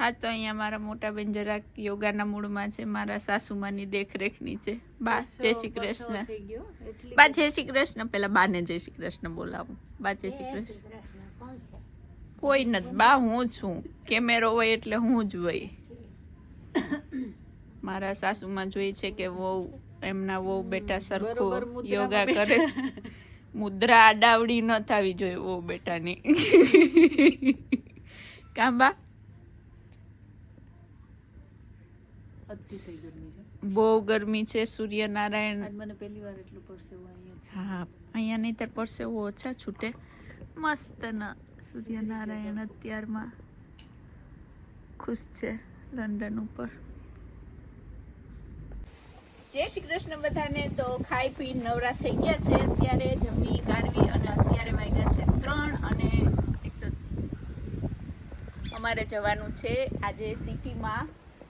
હા તો અહીંયા મારા મોટા બેન જરાક યોગાના મૂડમાં છે, મારા સાસુમાની દેખરેખ નીચે. બા જય શ્રી કૃષ્ણ. બા જય શ્રી કૃષ્ણ. પેલા બાને જય શ્રી કૃષ્ણ બોલાવું. બા જય શ્રી કૃષ્ણ. કોઈ નથી બા, હું છું. કેમેરો હોય એટલે હું જ હોય. મારા સાસુમાં જોઈ છે કે વહુ એમના વહુ બેટા સરખો યોગા કરે. મુદ્રા આડાવડી ન થવી જોઈએ વહુ બેટાની. કાંબા બહુ ગરમી છે. સૂર્યનારાયણ મને પહેલી વાર એટલું પરસેવો અહીંયા. હા અહીંયા નહીતર પરસેવો ઓછા છૂટે. મસ્ત ના સૂર્યનારાયણ અત્યારમાં ખુશ છે લંડન ઉપર. જય શ્રી કૃષ્ણ બધાને. તો ખાઈ પી નવરા થઈ ગયા છે અત્યારે, જમી કાઢવી અને અત્યારે વાગ્યા છે 3 અને અમારે જવાનું છે આજે સિટીમાં.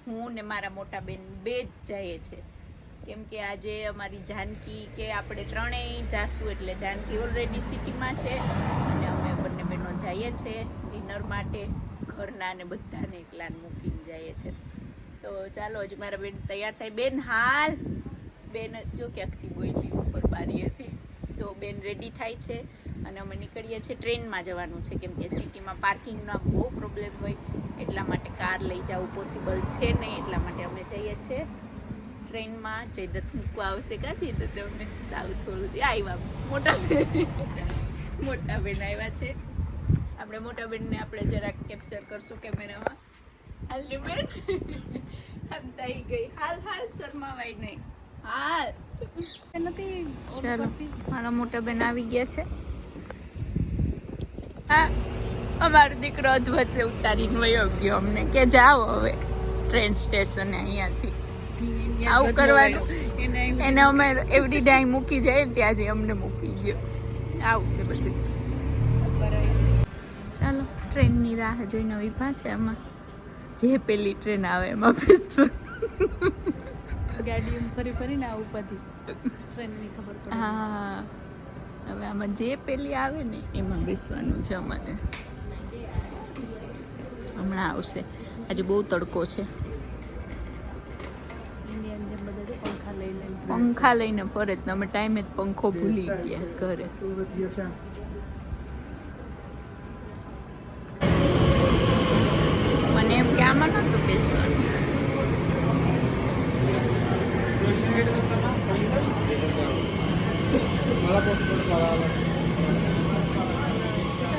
હું ને મારા મોટા બેન બે જ જઈએ છે, કેમ કે આજે અમારી જાનકી કે આપણે ત્રણેય જાશું, એટલે જાનકી ઓલરેડી સિટીમાં છે અને અમે બંને બહેનો જઈએ છીએ ડિનર માટે. ઘરના ને બધાને એકલાને મૂકીને જઈએ છે. તો ચાલો હજી મારા બેન તૈયાર થાય. બેન હાલ. બેન જો ક્યાંકથી બોયલી ઉપર બારી હતી. તો બેન રેડી થાય છે અને અમે નીકળીએ છીએ. ટ્રેનમાં જવાનું છે કેમ કે સિટીમાં પાર્કિંગનો બહુ પ્રોબ્લેમ હોય, એટલા માટે કાર લઈ જવું પોસિબલ છે નહીં, એટલા માટે અમે જઈએ છીએ ટ્રેનમાં. જયદત્ત મૂકવા આવશે. કાં જયદત્ત અમને સાવ થોડું આવ્યા મોટા બેન આવ્યા છે. આપણે મોટા બેનને આપણે જરાક કેપ્ચર કરશું કેમેરામાં. હાલની બેન આમ થઈ ગઈ. હાલ હાલ શર્માવાય નહીં. હાલ નથી. ચાલો મારા મોટા બેન આવી ગયા છે. હા અમારો દીકરો અધવચ્ચે ઉતારીને વયો ગયો અમને કે જાઓ હવે ટ્રેન સ્ટેશને. અહીંયાથી આવું કરવાનું. એને અમે એવરી ડાઈ મૂકી જાય ત્યાં જે અમને મૂકી ગયો. આવું છે બધું. ચાલો ટ્રેનની રાહ જોઈને ઊભા છે. આમાં જે પેલી ટ્રેન આવે એમાં બેસવું. ગાડી ફરી ફરીને આવું બધી ટ્રેનની ખબર પડે. હા હવે આમાં જે પેલી આવે ને એમાં બેસવાનું છે અમારે. હમણાં આવશે. આજે બહુ તડકો છે. પંખા લઈને ફરે. તમે ટાઈમે જ પંખો ભૂલી ગયા ઘરે. મને એમ કે આમાં નતું બેસવાનું.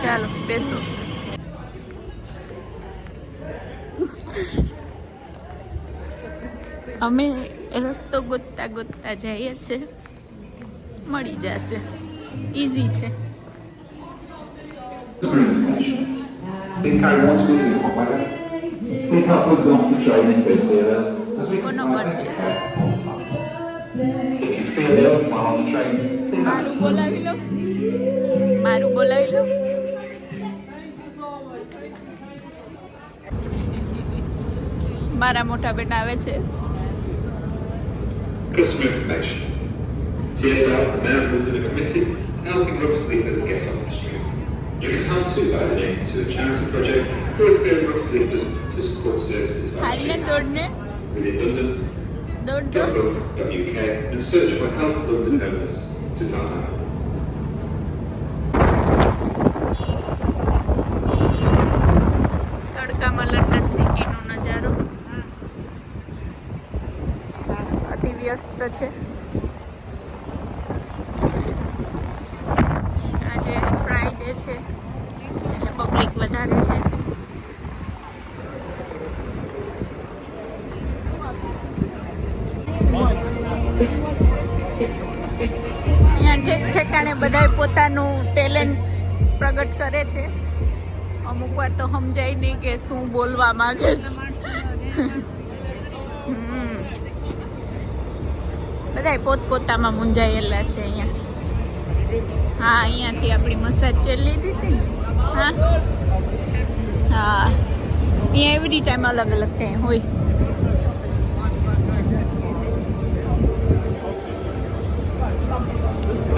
ચાલો બેસો. અમે રસ્તો ગોતતા ગોતતા જઈએ છીએ. મળી જશે. ઈઝી છે. કોનો બર્થડે છે? મારું બોલાવી લો. મારું બોલાવી લો. મારા મોટા બેટા આવે છે. Customer information. TfL are now committed to helping rough sleepers get off the streets. You can help too by donating to a charity project or referring rough sleepers to support services via Visit London.gov.uk and search for Help London Homeless to find out. તડકામાં London સિટીનો નજારો અતિ વ્યસ્ત છે. આજે Friday છે એટલે public વધારે છે. અહીંયા ઠેક ઠેકાણે બધા પોતાનું ટેલેન્ટ પ્રગટ કરે છે. અમુક વાર તો સમજાય નહીં કે શું બોલવા માંગે છે. બધા પોતપોતામાં મૂંઝાયેલા છે અહીંયા. હા અહીંયાથી આપણી મસાજ ચેલી લીધી હતી. હા હા અહીંયા એવરી ટાઈમ અલગ અલગ કંઈ હોય.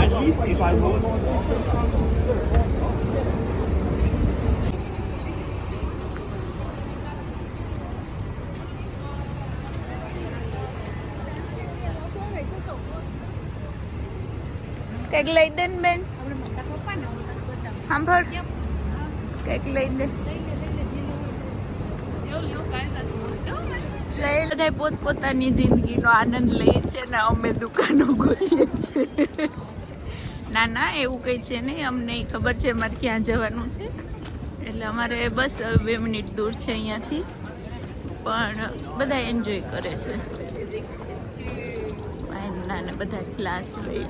At least if I would. કંઈક લઈ દે ને બેન. સાંભળ કંઈક લઈ દે. બધા પોતપોતાની જિંદગીનો આનંદ લે છે ને અમે દુકાનો ગોતીએ છીએ. ના ના એવું કંઈ છે નહીં, અમને ખબર છે અમારે ક્યાં જવાનું છે, એટલે અમારે બસ 2 મિનિટ દૂર છે અહીંયાથી, પણ બધા એન્જોય કરે છે. ના ના બધા ક્લાસ લઈ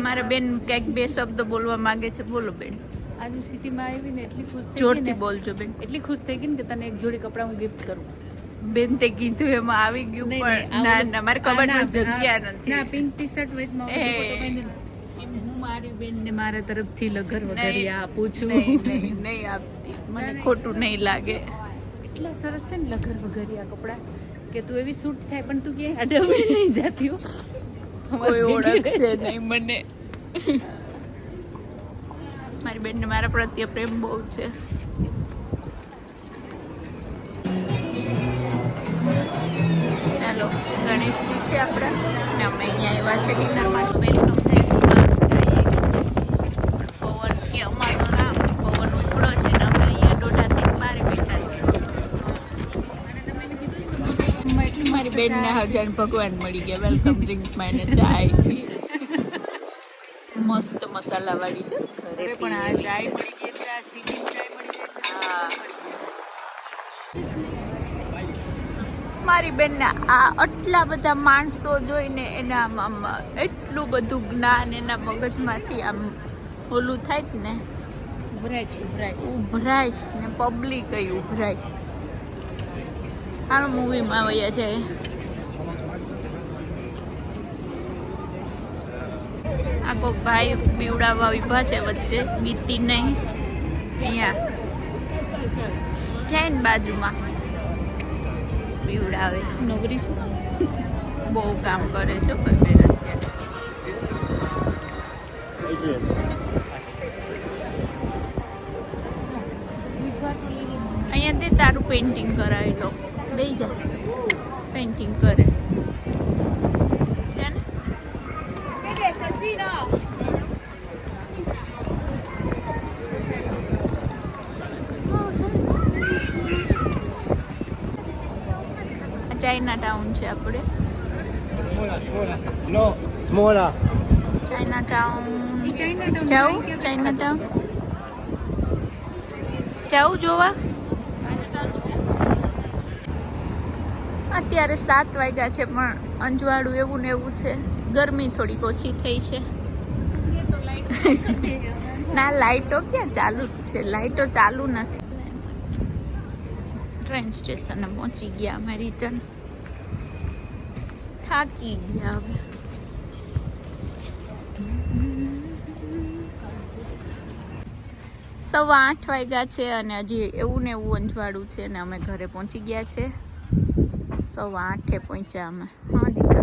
મારા બેન કંઈક 2 શબ્દ બોલવા માંગે છે. બોલો બેન. આજુ સિટીમાં આવીને એટલી ખુશ થઈ જોરથી બોલજો બેન. એટલી ખુશ થઈ ગઈ ને કે તને એક જોડી કપડાં હું ગિફ્ટ કરું. બેન તે કીધું એમાં આવી ગયું, નહીં, પણ નહીં, ના આવું- ના મારી કબાટમાં જગ્યા ના નથી. પિંક ટી-શર્ટ વિથમાં એ. ફોટો બાંધીને હું મારી બેનને મારા તરફથી લગર નહીં, વગરિયા આપું છું. નહીં આપતી, મને ખોટું નહીં લાગે. એટલા સરસ છે ને લગર વગરિયા કપડાં કે તું એવી સૂટ થાય પણ તું ક્યાંય આડે નહીં જાતી હો. કોઈ ઓળખશે નહીં મને. મારી બેનને મારા પ્રત્યે પ્રેમ બહુ છે. ચાલો ગણેશજી છે આપણા, અને અમે અહીંયા આવ્યા છે ડિનર માટે. વેલકમ થઈ ગયું પવન કે અમારો નામ પવન ઉપડો છે ને અમે અહીંયા દોઢાથી બારે બેઠા છે. મારી બેનને હજાર ભગવાન મળી ગયા. વેલકમ ડ્રિંકમાં એને ચા આપી, મસ્ત મસાલા વાળી છે. ઘરે પણ આ પીએવી ચાય છે. મળી ગઈ એટલે આ સિટી ચાય મળી ગઈ એટલે હા. મારી બેનને આ આટલા બધા માણસો જોઈને એના આમ એટલું બધું જ્ઞાન એના મગજમાંથી આમ ઓલું થાય જ ને, ઉભરાય ને પબ્લિક ઉભરાય. આ મૂવીમાં વયા જાય. આ કોક ભાઈ પીવડાવવા ઊભા છે વચ્ચે, બીતી નહીં. અહીંયા જાય ને બાજુમાં પીવડાવે. નવરી શું બહુ કામ કરે છે ભાઈ બેન અત્યારે. અહીંયાથી તારું પેઇન્ટિંગ કરાવી લો. બેસી જા, પેઇન્ટિંગ કરે. ત્યાં ચાઇના ટાઉન છે આપણે. No, smaller. China town China જાઉં? ચાઇના ટાઉન જાઉં જોવા? અત્યારે 7 વાગ્યા છે, પણ અંજવાળું એવું ને એવું છે. ગરમી થોડીક ઓછી થઈ છે. ના લાઈટો ક્યાં ચાલુ જ છે, લાઈટો ચાલુ નથી. ટ્રેન સ્ટેશને પહોંચી ગયા અમે રિટર્ન. થાકી ગયા હવે. સવા 8 વાગ્યા છે અને હજી એવું ને એવું અંજવાળું છે, ને અમે ઘરે પહોંચી ગયા છે. 7:15 પહોંચ્યા અમે. હા દીકરા.